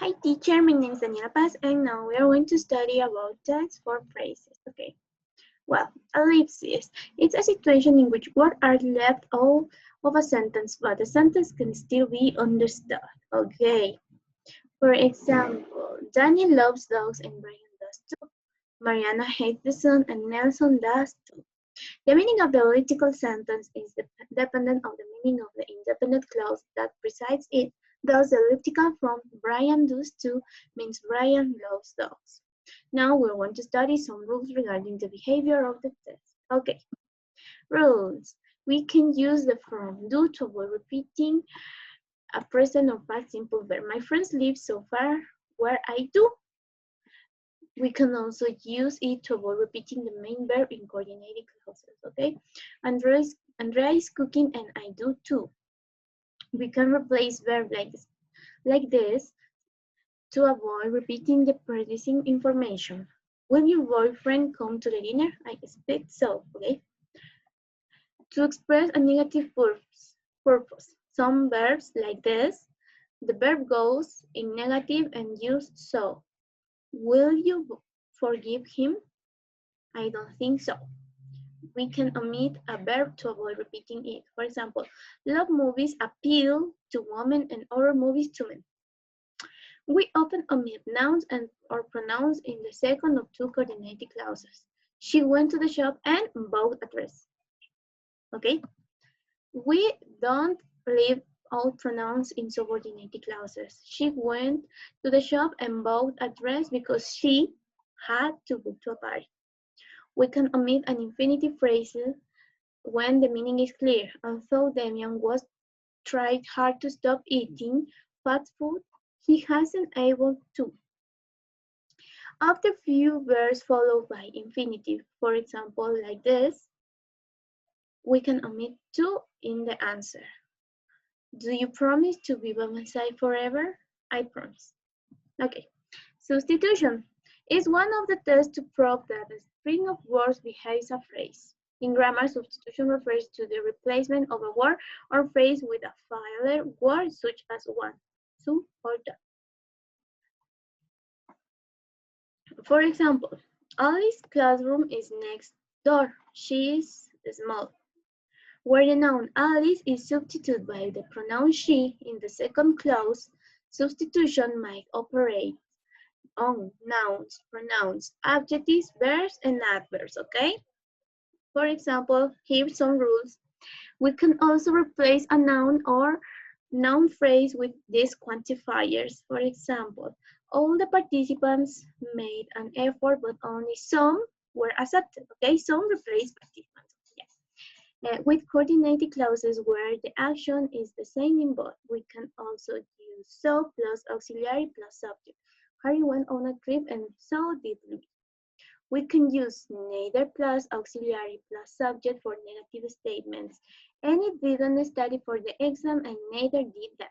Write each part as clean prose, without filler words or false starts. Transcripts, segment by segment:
Hi teacher, my name is Daniela Paz and now we are going to study about tests for phrases. Okay, well, ellipsis. It's a situation in which words are left out of a sentence, but the sentence can still be understood. Okay, for example, Danny loves dogs and Brian does too. Mariana hates the sun and Nelson does too. The meaning of the elliptical sentence is dependent on the meaning of the independent clause that precedes it. Thus, the elliptical from Brian does too means Brian loves dogs. Now we're going to study some rules regarding the behavior of the test. Okay, rules. We can use the form do to avoid repeating a present or past simple verb. My friends live so far where I do. We can also use it to avoid repeating the main verb in coordinating clauses, okay? Andrea is cooking and I do too. We can replace verb like this to avoid repeating the preceding information. Will your boyfriend come to the dinner? I expect so, okay? To express a negative purpose, some verbs like this, the verb goes in negative and use so. Will you forgive him? I don't think so. We can omit a verb to avoid repeating it. For example, love movies appeal to women and horror movies to men. We often omit nouns and or pronouns in the second of two coordinated clauses. She went to the shop and bought a dress. Okay? We don't leave out pronouns in subordinated clauses. She went to the shop and bought a dress because she had to go to a party. We can omit an infinitive phrase when the meaning is clear. Although Damian was tried hard to stop eating fast food, he hasn't able to. After few verbs followed by infinitive, for example, like this, we can omit to in the answer. Do you promise to be by my side forever? I promise. Okay. Substitution is one of the tests to prove that a string of words behaves a phrase. In grammar, substitution refers to the replacement of a word or phrase with a filler word such as one, two, or the. For example, Alice's classroom is next door. She is small. Where the noun Alice is substituted by the pronoun she in the second clause, substitution might operate on nouns, pronouns, adjectives, verbs, and adverbs, okay? For example, here's some rules. We can also replace a noun or noun phrase with these quantifiers. For example, all the participants made an effort, but only some were accepted, okay? Some replaced participants, yes. With coordinated clauses where the action is the same in both, we can also use so plus auxiliary plus subject. Harry went on a trip and so did Louis. We can use neither plus auxiliary plus subject for negative statements. Any didn't study for the exam and neither did that.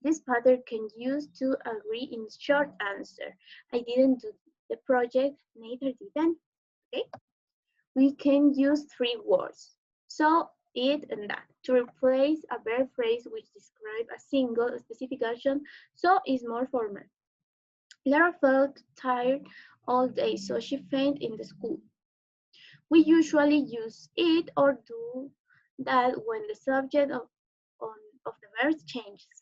This pattern can use to agree in short answer. I didn't do the project, neither did Dan. Okay? We can use three words. So, it, and that to replace a verb phrase which describes a single specific action. So is more formal. Lara felt tired all day, so she fainted in the school. We usually use it or do that when the subject of the verb changes.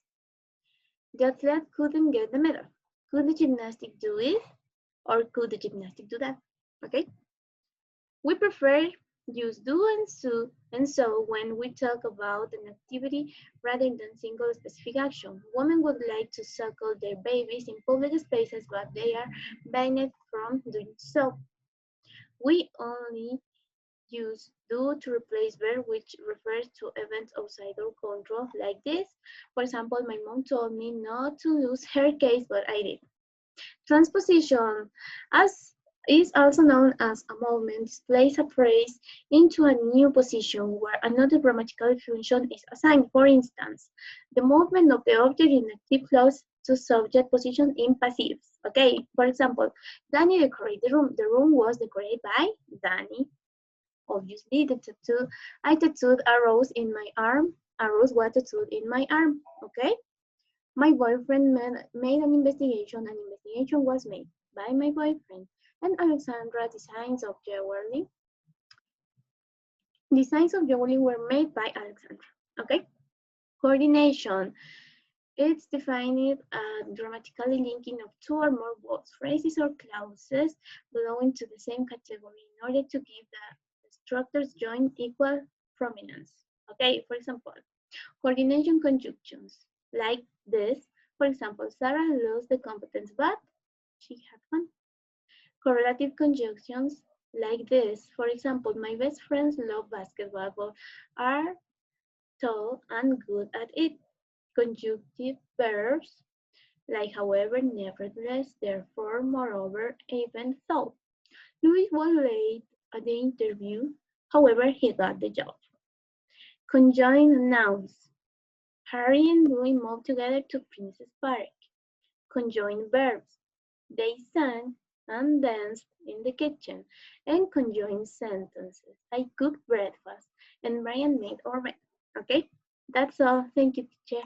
The athlete couldn't get the medal. Could the gymnastic do it? Or could the gymnastic do that? Okay? We prefer use do and so when we talk about an activity rather than single specific action. Women would like to suckle their babies in public spaces, but they are banned from doing so. We only use do to replace verb which refers to events outside our control, like this. For example, my mom told me not to lose her case, but I did. Transposition is also known as a movement, displays a phrase into a new position where another grammatical function is assigned. For instance, the movement of the object in active clause to subject position in passives. Okay, for example, Danny decorated the room. The room was decorated by Danny. Obviously, I tattooed a rose in my arm. A rose was tattooed in my arm. Okay. My boyfriend made an investigation. An investigation was made by my boyfriend. And Alexandra designs of jewelry. Designs of jewelry were made by Alexandra. Okay? Coordination. It's defined as dramatically linking of two or more words, phrases, or clauses belonging to the same category in order to give the structures joint equal prominence. Okay, for example, coordination conjunctions like this. For example, Sarah lost the competence, but she had fun. Correlative conjunctions like this. For example, my best friends love basketball, but are tall and good at it. Conjunctive verbs like however, nevertheless, therefore, moreover, even though. Louis was late at the interview, however, he got the job. Conjoined nouns. Harry and Louis moved together to Princess Park. Conjoined verbs. They sang and danced in the kitchen. And conjoined sentences. I cooked breakfast and Brian made our bed. Okay? That's all. Thank you, teacher.